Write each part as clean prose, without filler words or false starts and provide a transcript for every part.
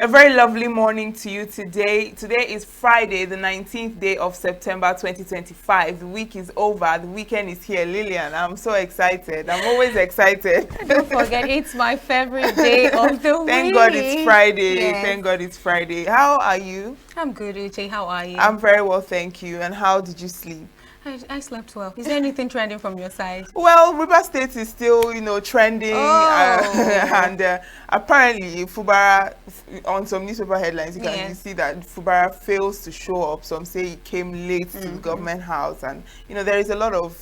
A very lovely morning to you today. Today is Friday, the 19th day of September 2025. The week is over. The weekend is here. Lillian, I'm so excited. I'm always excited. Don't forget, it's my favorite day of the week. Thank God it's Friday. Yes. Thank God it's Friday. How are you? I'm good, Uche. How are you? I'm very well, thank you. And how did you sleep? I slept well. Is there anything trending from your side? Well, River State is still, trending. Oh. Apparently, Fubara, on some newspaper headlines, you can Yes. see that Fubara fails to show up. Some say he came late to the government house. And, there is a lot of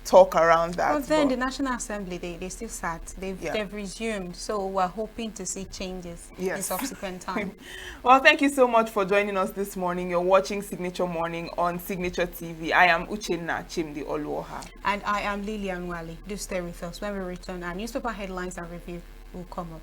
talk around that. But then the National Assembly, they still sat. They've Yeah. resumed. So we're hoping to see changes in subsequent time. Well, thank you so much for joining us this morning. You're watching Signature Morning on Signature TV. I am Uchenna Chimdi Oluoha. And I am Lillian Wali. Do stay with us. When we return, our newspaper headlines and review will come up.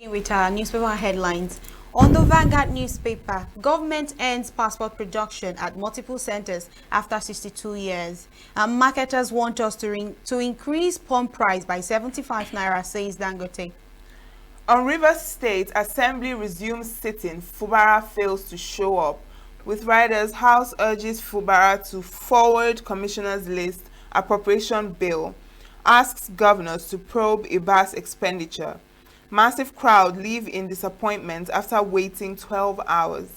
With our newspaper headlines. On the Vanguard newspaper, government ends passport production at multiple centers after 62 years. And marketers want us to increase pump price by 75 naira, says Dangote. On Rivers State, Assembly resumes sitting. Fubara fails to show up. With riders, House urges Fubara to forward Commissioner's List appropriation bill. Asks governors to probe Ibas expenditure. Massive crowd leave in disappointment after waiting 12 hours.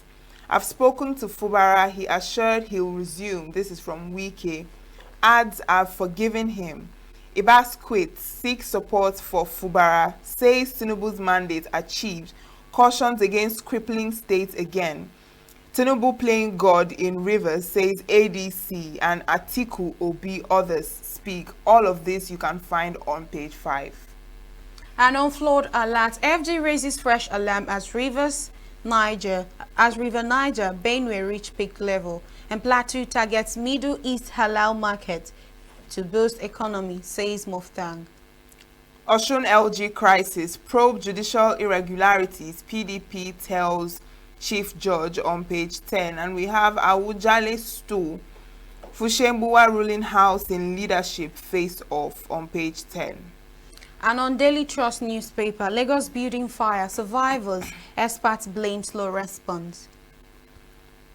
I've spoken to Fubara. He assured he'll resume. This is from Wike. Adds I've forgiven him. Ibas quits, seeks support for Fubara, says Tinubu's mandate achieved, cautions against crippling state again. Tinubu playing God in Rivers, says ADC, and Atiku Obi others speak. All of this you can find on page 5. And on flood alert, FG raises fresh alarm as River Niger, Benue reach peak level, and Plateau targets Middle East halal market to boost economy, says Muftang. Osun LG crisis, probe judicial irregularities, PDP tells Chief Judge on page 10. And we have Awujale Stu, Fushembuwa ruling house in leadership face off on page 10. And on Daily Trust newspaper, Lagos building fire, survivors, experts blame slow response.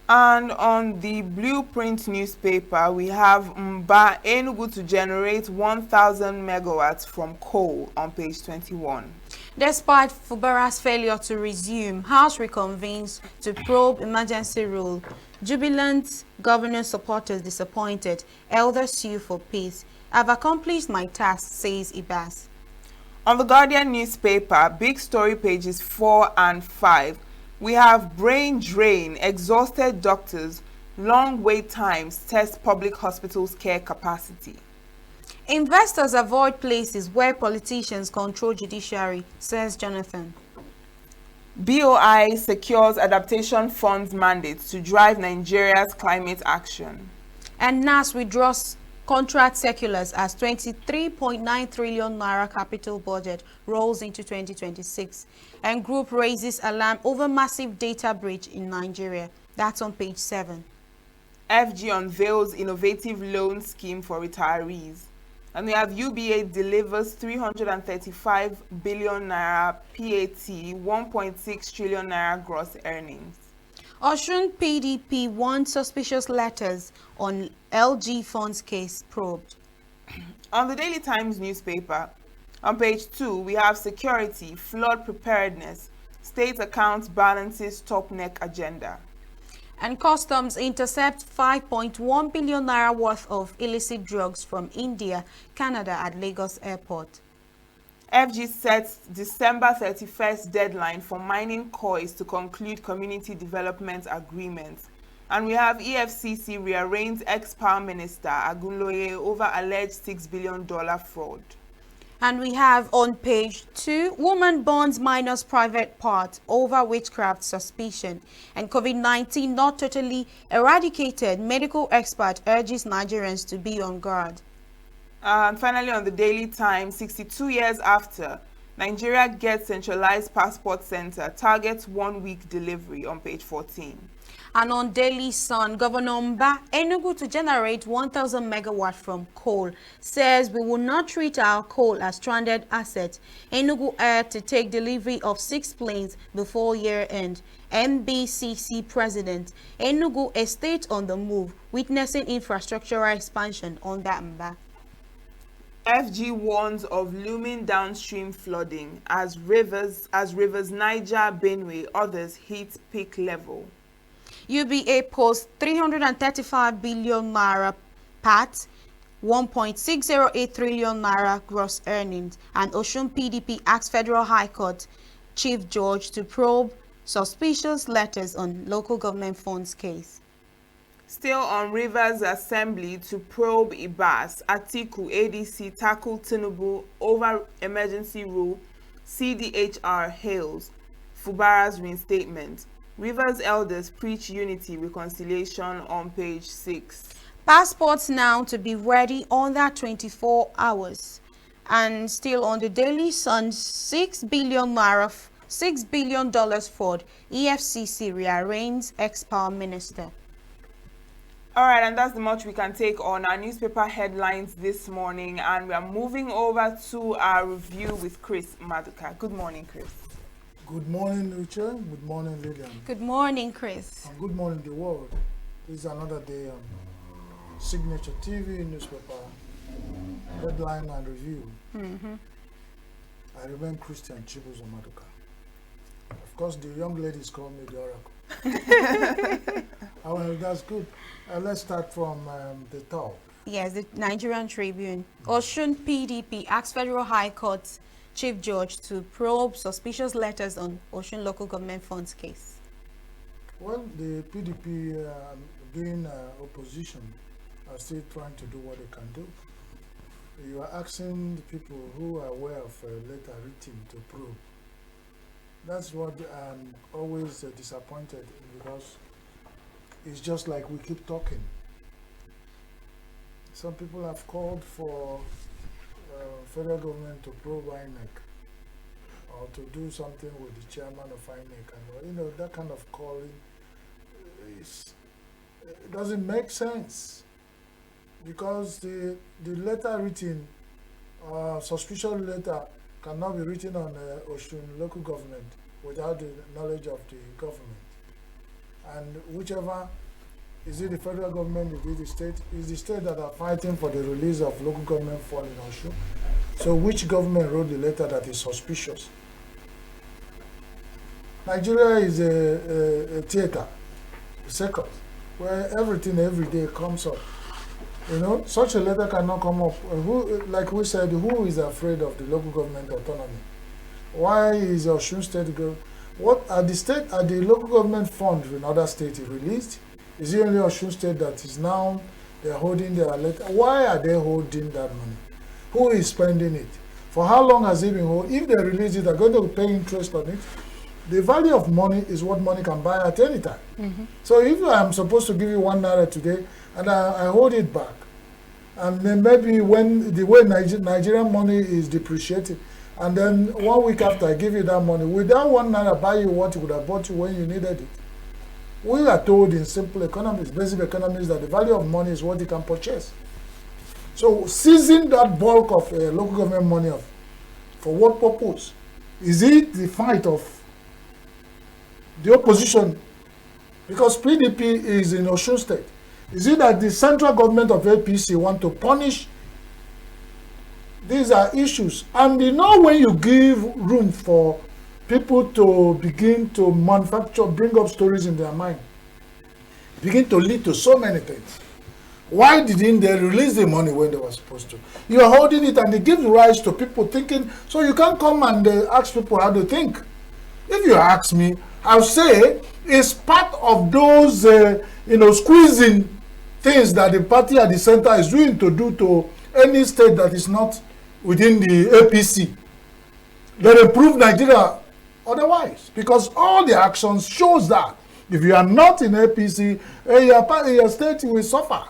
And on the Blueprint newspaper, we have Mba Enugu to generate 1,000 megawatts from coal on page 21. Despite Fubara's failure to resume, House reconvenes to probe emergency rule. Jubilant governor supporters disappointed. Elders sue for peace. I've accomplished my task, says Ibas. On the Guardian newspaper, big story pages 4 and 5, we have brain drain, exhausted doctors, long wait times test public hospitals' care capacity. Investors avoid places where politicians control judiciary, says Jonathan. BOI secures adaptation funds mandates to drive Nigeria's climate action. And NAS withdraws contract circulars as 23.9 trillion naira capital budget rolls into 2026. And group raises alarm over massive data breach in Nigeria. That's on page 7. FG unveils innovative loan scheme for retirees. And we have UBA delivers 335 billion naira PAT, 1.6 trillion naira gross earnings. Osun PDP wants suspicious letters on LG funds case probed. On the Daily Times newspaper, on page 2, we have security, flood preparedness, state accounts balances top neck agenda. And customs intercept 5.1 billion naira worth of illicit drugs from India, Canada at Lagos Airport. FG sets December 31st deadline for mining coins to conclude community development agreements. And we have EFCC rearraigns ex-power minister Agunloye over alleged $6 billion fraud. And we have on page 2, woman burns minor's private part over witchcraft suspicion. And COVID-19 not totally eradicated, medical expert urges Nigerians to be on guard. And finally, on the Daily Times, 62 years after, Nigeria gets centralized passport center, targets 1 week delivery on page 14. And on Daily Sun, Governor Mba, Enugu to generate 1,000 megawatt from coal, says we will not treat our coal as stranded asset. Enugu Air to take delivery of 6 planes before year end. MBCC President, Enugu Estate on the move, witnessing infrastructural expansion on that Mba. FG warns of looming downstream flooding as rivers Niger, Benue, others hit peak level. UBA posts 335 billion naira PAT, 1.608 trillion naira gross earnings, and Osun PDP asks Federal High Court Chief Judge to probe suspicious letters on local government funds case. Still on Rivers Assembly to probe Ibas, Atiku ADC tackle Tinubu over emergency rule, CDHR hails Fubara's reinstatement. Rivers elders preach unity reconciliation on page 6. Passports now to be ready under 24 hours. And still on the Daily Sun, $6 billion fraud, EFCC rearranges ex-power minister. All right, and that's the much we can take on our newspaper headlines this morning. And we are moving over to our review with Chris Maduka. Good morning, Chris. Good morning, Richard. Good morning, Lillian. Good morning, Chris. And good morning, the world. This is another day on Signature TV newspaper headline and review. I remain Christian Chibuzo Maduka. Of course, the young ladies call me the Oracle. Well, that's good. Let's start from the top. Yes, the Nigerian Tribune. Osun PDP asks Federal High Court Chief Judge to probe suspicious letters on Osun local government funds case. Well, the PDP being opposition are still trying to do what they can do. You are asking the people who are aware of letter written to probe. That's what I'm always disappointed in, because it's just like we keep talking. Some people have called for federal government to probe INEC or to do something with the chairman of INEC, and that kind of calling it doesn't make sense, because the letter written, suspicious letter, cannot be written on Osun local government without the knowledge of the government. And whichever, is it the federal government, is it the state? Is the state that are fighting for the release of local government fund in Osun. So which government wrote the letter that is suspicious? Nigeria is a theater, a circus, where everything every day comes up. Such a letter cannot come up. Like we said, who is afraid of the local government autonomy? Why is Osun state go? What are the local government funds in other states released? Is it only Osun state that is now they're holding their letter? Why are they holding that money? Who is spending it? For how long has it been held? If they release it, they're going to pay interest on it. The value of money is what money can buy at any time. So if I'm supposed to give you 1 naira today and I hold it back, and then maybe when the way Nigerian money is depreciating, and then 1 week after I give you that money, will that 1 naira buy you what it would have bought you when you needed it? We are told in simple economics, basic economics, that the value of money is what you can purchase. So seizing that bulk of local government money for what purpose? Is it the fight of the opposition? Because PDP is in Osun state. Is it that the central government of APC want to punish? These are issues. And when you give room for people to begin to manufacture, bring up stories in their mind, begin to lead to so many things. Why didn't they release the money when they were supposed to? You are holding it, and it gives rise to people thinking, so you can't come and ask people how to think. If you ask me, I'll say it's part of those, squeezing things that the party at the center is doing to do to any state that is not within the APC. They improve Nigeria otherwise, because all the actions shows that if you are not in APC, your state will suffer.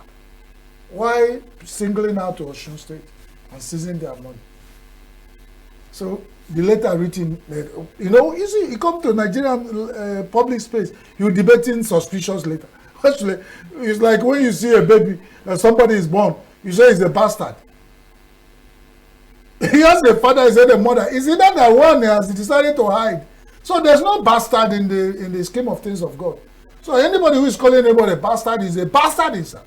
Why singling out to Osun state and seizing their money? So the letter written, you see, you come to Nigerian public space, you're debating suspicious letter. Actually, it's like when you see a baby, somebody is born, you say it's a bastard. He has a father, he said a mother. Is it that one has decided to hide? So there's no bastard in the scheme of things of God. So anybody who is calling anybody a bastard is a bastard himself.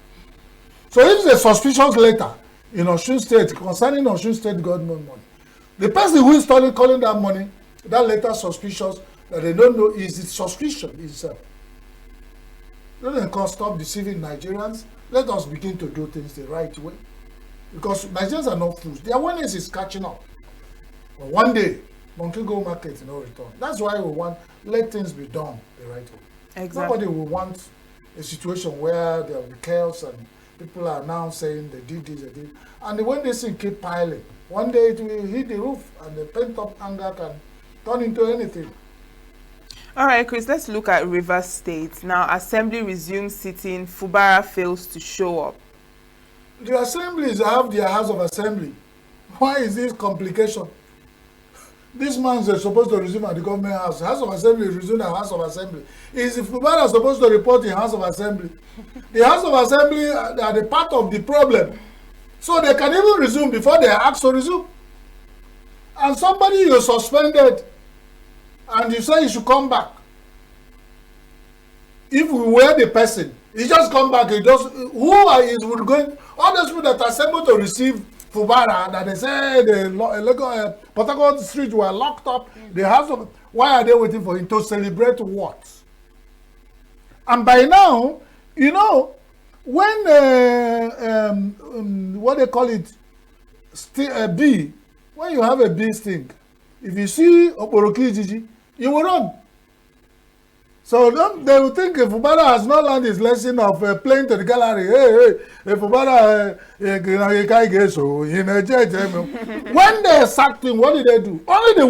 So if it's a suspicious letter in Osun State concerning Osun State government money, the person who is calling that money, that letter suspicious, that they don't know is its suspicion itself. Let them stop deceiving Nigerians. Let us begin to do things the right way. Because Nigerians are not fools. Their awareness is catching up. But one day, monkey go market, no return. That's why we want, let things be done the right way. Exactly. Nobody will want a situation where there will be chaos and people are now saying they did this, they did. And when this thing keep piling, one day it will hit the roof and the pent-up anger can turn into anything. All right, Chris, let's look at Rivers State. Now, Assembly resumes sitting. Fubara fails to show up. The assemblies have their House of Assembly. Why is this complication? This man is supposed to resume at the government house. House of Assembly resume at House of Assembly. Is Fubara supposed to report in House of Assembly? The House of Assembly are the part of the problem. So they can even resume before they are asked to resume. And somebody you suspended and you say you should come back. If we were the person, he just come back, he just, would going, all those people that are assembled to receive Fubara, that they say the Port Harcourt street were locked up, the house of, why are they waiting for him to celebrate what? And by now, you know, when, what they call it, a bee, when you have a bee sting, if you see Oporoki Jiji, you will run. So they will think if Fubara has not learned his lesson of playing to the gallery, if Fubara, when they sacked him, what did they do? Only the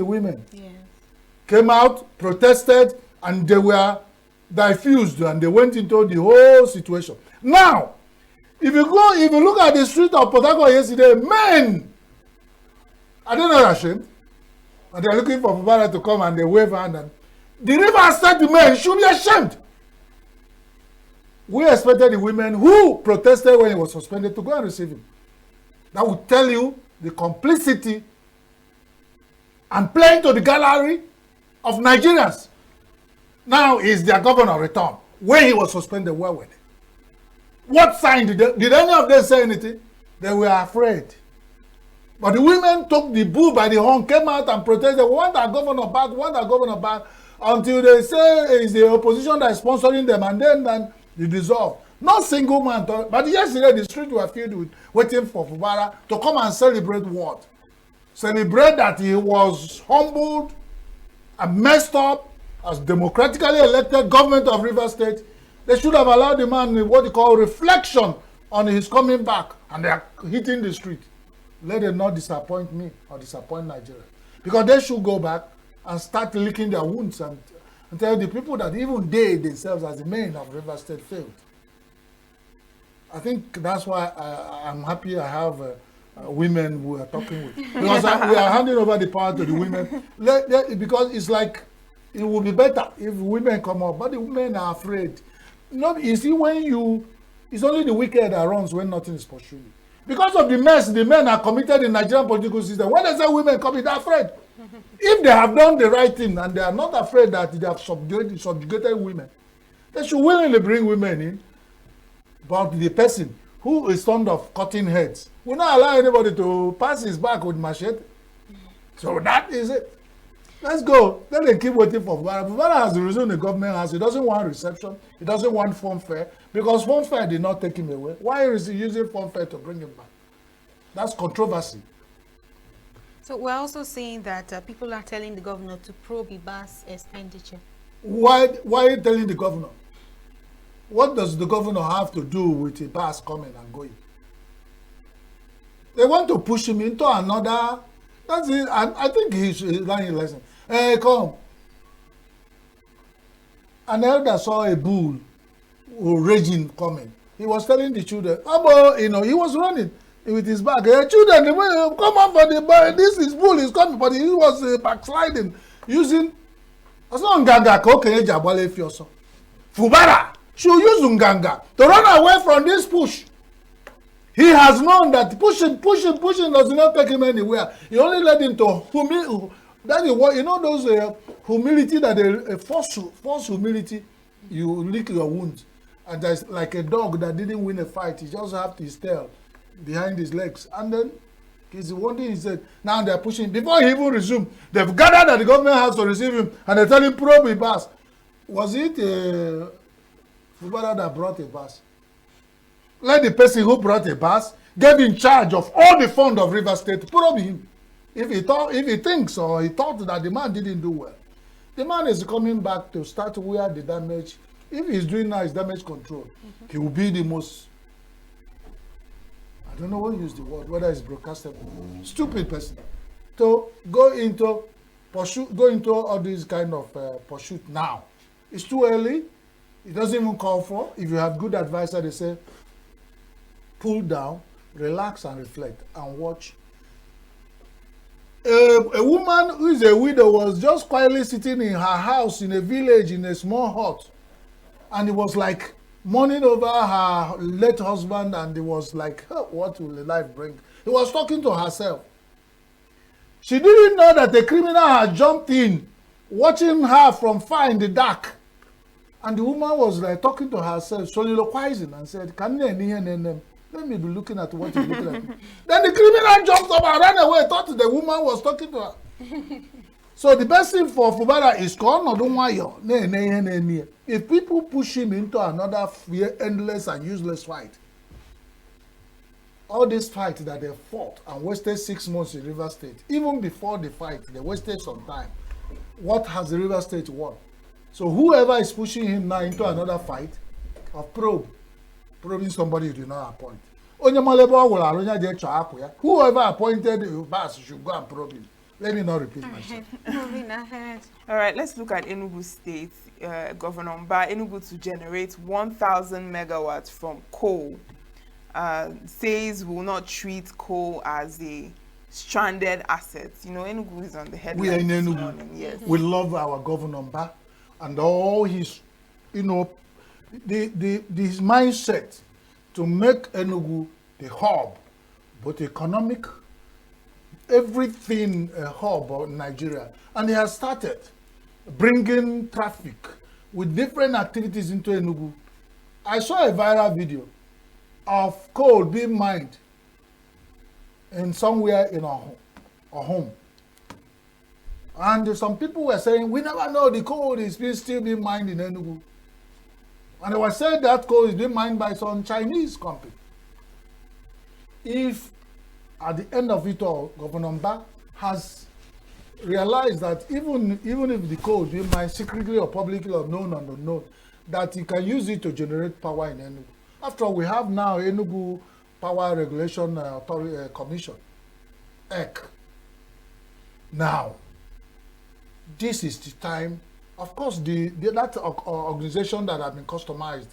women Yes. came out, protested, and they were diffused and they went into the whole situation. Now, if you look at the street of Port Harcourt yesterday, men, are they not ashamed? And they're looking for Fubara to come and they wave hand. And the Rivers State men should be ashamed. We expected the women who protested when he was suspended to go and receive him. That would tell you the complicity and playing to the gallery of Nigerians. Now is their governor returned. When he was suspended, where were they? What sign did any of them say anything? They were afraid. But the women took the bull by the horn, came out and protested, we want our governor back, until they say it's the opposition that is sponsoring them, and then they dissolve. Not single man, but yesterday the streets were filled with waiting for Fubara to come and celebrate what? Celebrate that he was humbled and messed up as democratically elected government of Rivers State. They should have allowed the man what they call reflection on his coming back, and they are hitting the street. Let them not disappoint me or disappoint Nigeria. Because they should go back and start licking their wounds and tell the people that even they themselves as the men of Rivers State failed. I think that's why I'm happy I have women we are talking with. Because we are handing over the power to the women. Because it's like, it would be better if women come up, but the women are afraid. You see, it's only the wicked that runs when nothing is pursuing. Because of the mess the men are committed in Nigerian political system, when they say women come in, they're afraid. If they have done the right thing and they are not afraid that they have subjugated women, they should willingly bring women in. But the person who is fond of cutting heads will not allow anybody to pass his back with machete. So that is it. Let's go. Then they keep waiting for Fubara. Fubara has resumed the government house. He doesn't want reception. He doesn't want funfair because funfair did not take him away. Why is he using funfair to bring him back? That's controversy. So we're also seeing that people are telling the governor to probe Ibas expenditure. Why are you telling the governor? What does the governor have to do with Ibas coming and going? They want to push him into another. That's it. And I think he's learning a lesson. Hey, come. An elder saw a bull raging coming. He was telling the children, he was running. with his bag. Hey, children, come on for the bar. This is bull is coming, but he was backsliding using. That's not Nganga. Okay, Jabale Fioso. Fubara should use Nganga to run away from this push. He has known that pushing does not take him anywhere. He only led him to humility. That is what, you know, those humility that false humility, you lick your wounds. And there's like a dog that didn't win a fight. He just have his tail behind his legs. And then he's wondering, he said, now they're pushing. Before he even resumed, they've gathered at the government house to receive him. And they tell him, probe Ibas. Was it Fubara that brought a bus? Let the person who brought a bus get in charge of all the fund of River State, probe him. If he thinks or he thought that the man didn't do well, the man is coming back to start where the damage. If he's doing now is damage control, he will be the most. I don't know what to use the word, whether it's broadcastable. Stupid person to go into all these kind of pursuit now. It's too early. It doesn't even call for. If you have good advisor, they say, pull down, relax and reflect and watch. A woman who is a widow was just quietly sitting in her house in a village in a small hut, and it was like mourning over her late husband, and it was like, oh, what will the life bring? He was talking to herself. She didn't know that the criminal had jumped in, watching her from far in the dark. And the woman was like talking to herself, soliloquizing, and said, let me be looking at what you're looking at. Then the criminal jumped up and ran away, thought the woman was talking to her. So the best thing for Fubara is if people push him into another endless and useless fight, all this fight that they fought and wasted 6 months in River State, even before the fight, they wasted some time. What has the River State won? So whoever is pushing him now into another fight of probing somebody you did not appoint. Whoever appointed Ibas should go and probe him. Let me not repeat myself. Moving ahead. All right, let's look at Enugu State. Governor Mba, Enugu to generate 1,000 megawatts from coal. Says will not treat coal as a stranded asset. You know, Enugu is on the headlines. We are in this Enugu. morning, yes. We love our Governor Mba and all his, you know, his mindset to make Enugu the hub, but economic, everything a hub of Nigeria. And he has started bringing traffic with different activities into Enugu. I saw a viral video of coal being mined in somewhere in our home. And some people were saying, we never know the coal is still being mined in Enugu. And they were saying that coal is being mined by some Chinese company. If at the end of it all, Governor Mba has realized that even if the coal is being mined secretly or publicly or known and unknown, that he can use it to generate power in Enugu. After all, we have now Enugu Power Regulation Commission, EC. Now, this is the time. Of course, that organization that has been customized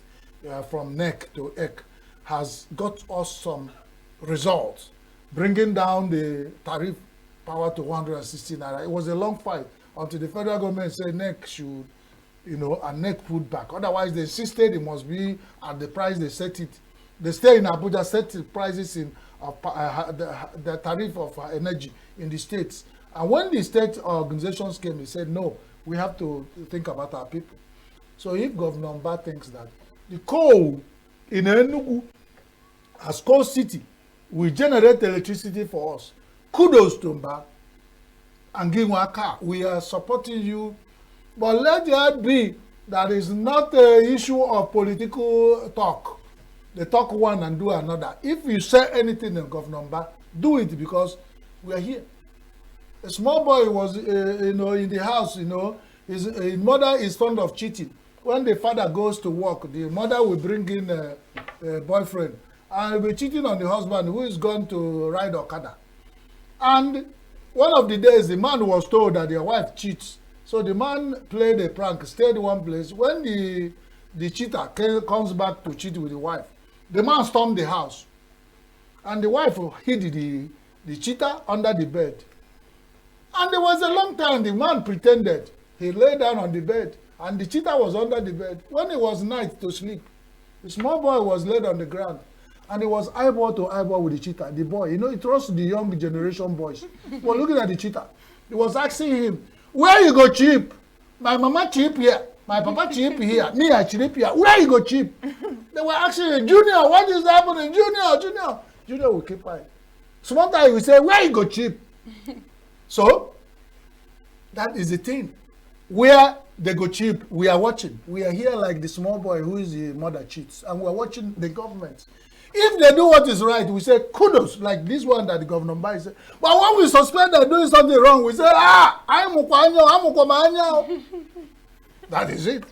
from NEC to EC has got us some results, bringing down the tariff power to 160 naira. It was a long fight until the federal government said NEC should, you know, and NEC put back. Otherwise, they insisted it must be at the price they set it. They stay in Abuja, set the prices in the tariff of energy in the states. And when the state organizations came, they said, no, we have to think about our people. So if Governor Mba thinks that the coal in Enugu as coal city will generate electricity for us, kudos to Mba and Ginwaka. We are supporting you. But let that be that is not an issue of political talk. They talk one and do another. If you say anything in Governor Mba, do it because we are here. A small boy was, in the house, his mother is fond of cheating. When the father goes to work, the mother will bring in a boyfriend and will be cheating on the husband who is going to ride Okada. And one of the days, the man was told that their wife cheats. So the man played a prank, stayed in one place. When the cheater comes back to cheat with the wife, the man stormed the house. and the wife hid the cheetah under the bed. And there was a long time the man pretended. He lay down on the bed, and the cheetah was under the bed. When it was night to sleep, the small boy was laid on the ground, and he was eyeball to eyeball with the cheetah. The boy, you know, it was the young generation boys. Were looking at the cheetah. He was asking him, where you go cheap? My mama cheap here. My papa cheap here. Me, I cheap here. Where you go cheap? They were asking him, Junior, what is happening? Junior. Junior will keep quiet. Small guy will say, where you go cheap? So, that is the thing. Where they go cheap, we are watching. We are here like the small boy who is the mother cheats. And we are watching the government. If they do what is right, we say kudos, like this one that the governor buys. But when we suspect they're doing something wrong, we say, I'm Ukwanyo. That is it.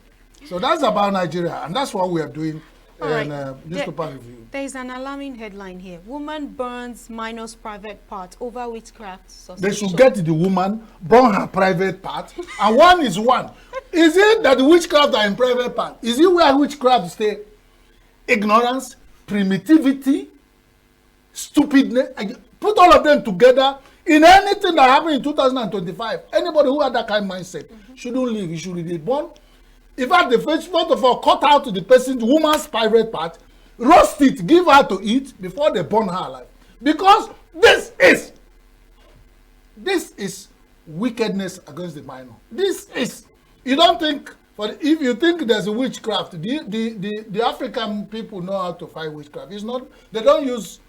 So that's about Nigeria, and that's what we are doing in newspaper review. There is an alarming headline here. Woman burns minor's private part over witchcraft suspicion. They should get the woman, burn her private part, and one is one. Is it that the witchcraft are in private part? Is it where witchcraft stay? Ignorance, primitivity, stupidness. Put all of them together in anything that happened in 2025. Anybody who had that kind of mindset shouldn't live. He should be born. In fact, the first of all, cut out the person's woman's private part, roast it, give her to eat before they burn her alive. Because this is wickedness against the minor. This is. You don't think, but if you think there's a witchcraft, the African people know how to fight witchcraft. It's not, they don't use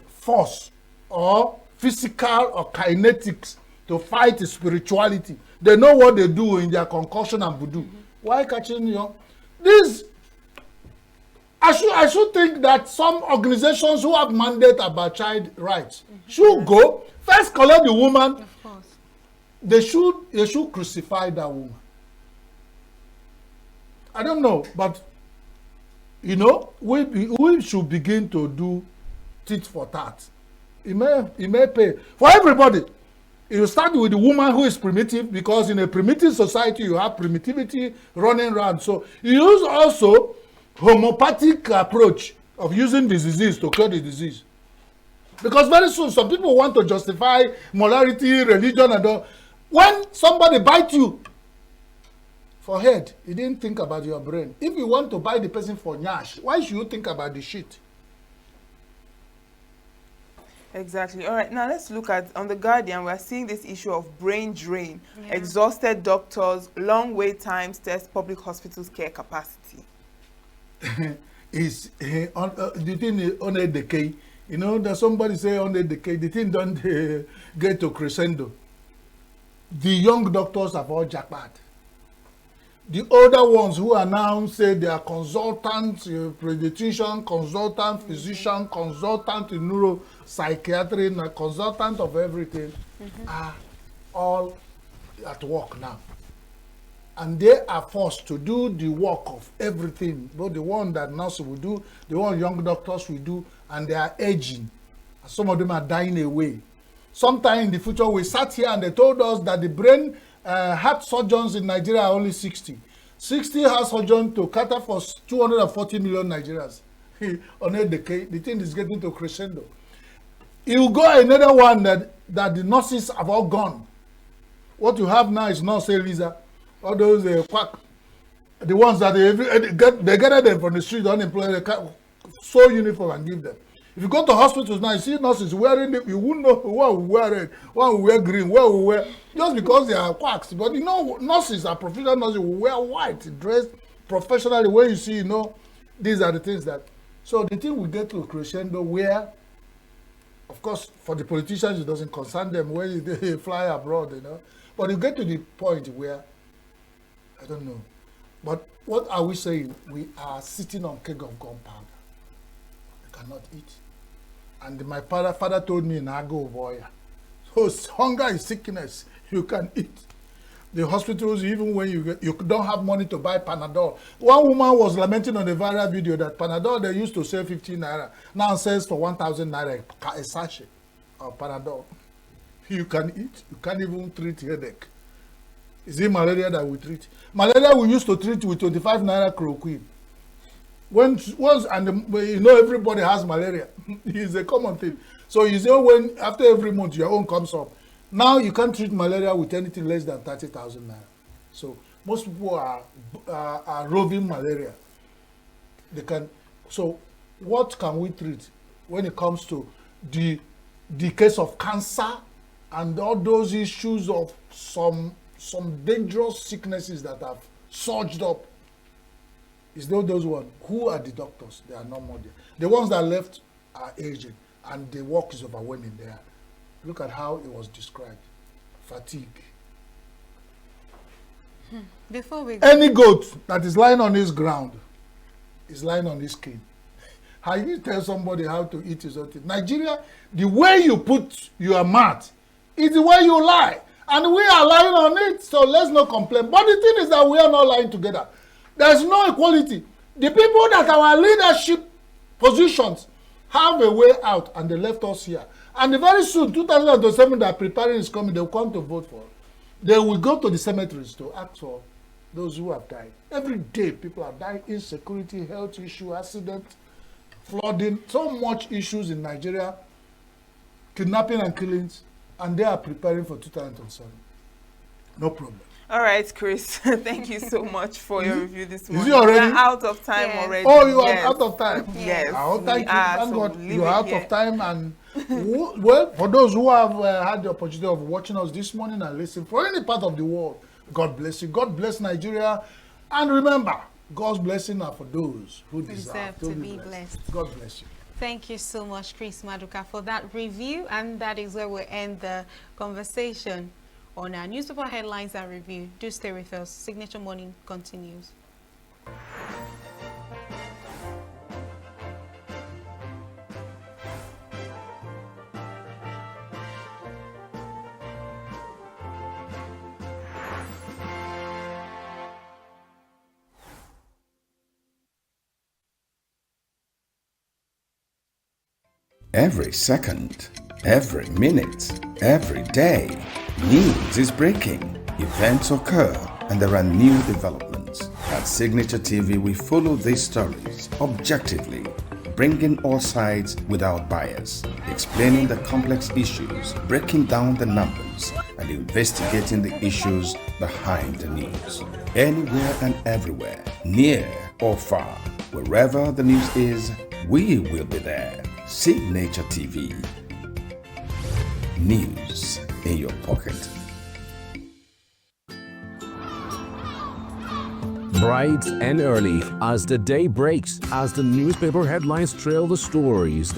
force or physical or kinetics to fight spirituality. They know what they do in their concussion and voodoo. Why catching this? I should think that some organizations who have mandate about child rights should go first collect the woman. Of course. They should crucify that woman. I don't know, but you know, we should begin to do tit for tat. It may pay for everybody. You start with the woman who is primitive, because in a primitive society you have primitivity running around. So you use also homeopathic approach of using the disease to cure the disease. Because very soon some people want to justify morality, religion, and all. When somebody bites you for head, you didn't think about your brain. If you want to bite the person for nyash, why should you think about the shit? Exactly. All right, now let's look at, on The Guardian, we're seeing this issue of brain drain. Exhausted doctors, long wait times test public hospitals' care capacity. Is the thing on a decay. You know, that somebody say on a decay, the thing don't get to crescendo. The young doctors have all jackpot. The older ones who are now say they are consultants, pediatrician, consultant, physician, consultant in neuropsychiatry, and a consultant of everything, are all at work now. And they are forced to do the work of everything, both the one that nurses will do, the one young doctors will do, and they are aging. Some of them are dying away. Sometime in the future, we sat here and they told us that the brain heart surgeons in Nigeria are only 60. 60 heart surgeons to cater for 240 million Nigerians. On a decade, the thing is getting to crescendo. You go another one that the nurses have all gone. What you have now is not say Lisa. All those quack, the ones that they gather them from the street, unemployed, they sew uniform and give them. If you go to hospitals now, you see nurses wearing them, you wouldn't know what will wear red, what will wear green, what will wear, just because they are quacks. But you know, nurses are professional nurses will wear white, dressed professionally. When you see, you know, these are the things that. So the thing will get to a crescendo where, of course, for the politicians, it doesn't concern them when they fly abroad, you know. But you get to the point where, I don't know. But what are we saying? We are sitting on keg of gunpowder. We cannot eat. And my father told me in Ago boy, so hunger is sickness. You can eat. The hospitals, even when you don't have money to buy Panadol. One woman was lamenting on the viral video that Panadol they used to sell 15 naira, now sells for 1,000 naira a sachet of Panadol. You can eat. You can't even treat headache. Is it malaria that we treat? Malaria we used to treat with 25 naira chloroquine. Once and you know everybody has malaria. It's a common thing. So you say when after every month your own comes up. Now you can't treat malaria with anything less than 30,000 naira. So most people are roving malaria. They can. So what can we treat when it comes to the case of cancer and all those issues of some dangerous sicknesses that have surged up? It's not those ones. Who are the doctors? They are not more there. The ones that left are aging, and the work is overwhelming there. Look at how it was described. Fatigue. Before we Any goat that is lying on his ground is lying on his skin. How you tell somebody how to eat is something. Nigeria, the way you put your mat is the way you lie. And we are lying on it, so let's not complain. But the thing is that we are not lying together. There's no equality. The people that are our leadership positions have a way out, and they left us here. And very soon, 2027, that preparing is coming, they will come to vote for. They will go to the cemeteries to ask for those who have died. Every day, people are dying. Insecurity, health issue, accident, flooding, so much issues in Nigeria, kidnapping and killings, and they are preparing for 2027. No problem. All right, Chris. Thank you so much for your review this morning. Is it already? We're out of time Yes. already. Oh, you are Yes. out of time. Yes. Oh, we thank you. are, Thank so God leave you're it out here. of time. And well, for those who have had the opportunity of watching us this morning and listening for any part of the world, God bless you. God bless Nigeria. And remember, God's blessing are for those who deserve to be blessed. God bless you. Thank you so much, Chris Maduka, for that review. And that is where we end the conversation on our newspaper headlines and review. Do stay with us. Signature Morning continues. Every second, every minute, every day, news is breaking, events occur, and there are new developments. At Signature TV, we follow these stories objectively, bringing all sides without bias, explaining the complex issues, breaking down the numbers, and investigating the issues behind the news. Anywhere and everywhere, near or far, wherever the news is, we will be there. Signature TV. News in your pocket. Bright and early as the day breaks, as the newspaper headlines trail the stories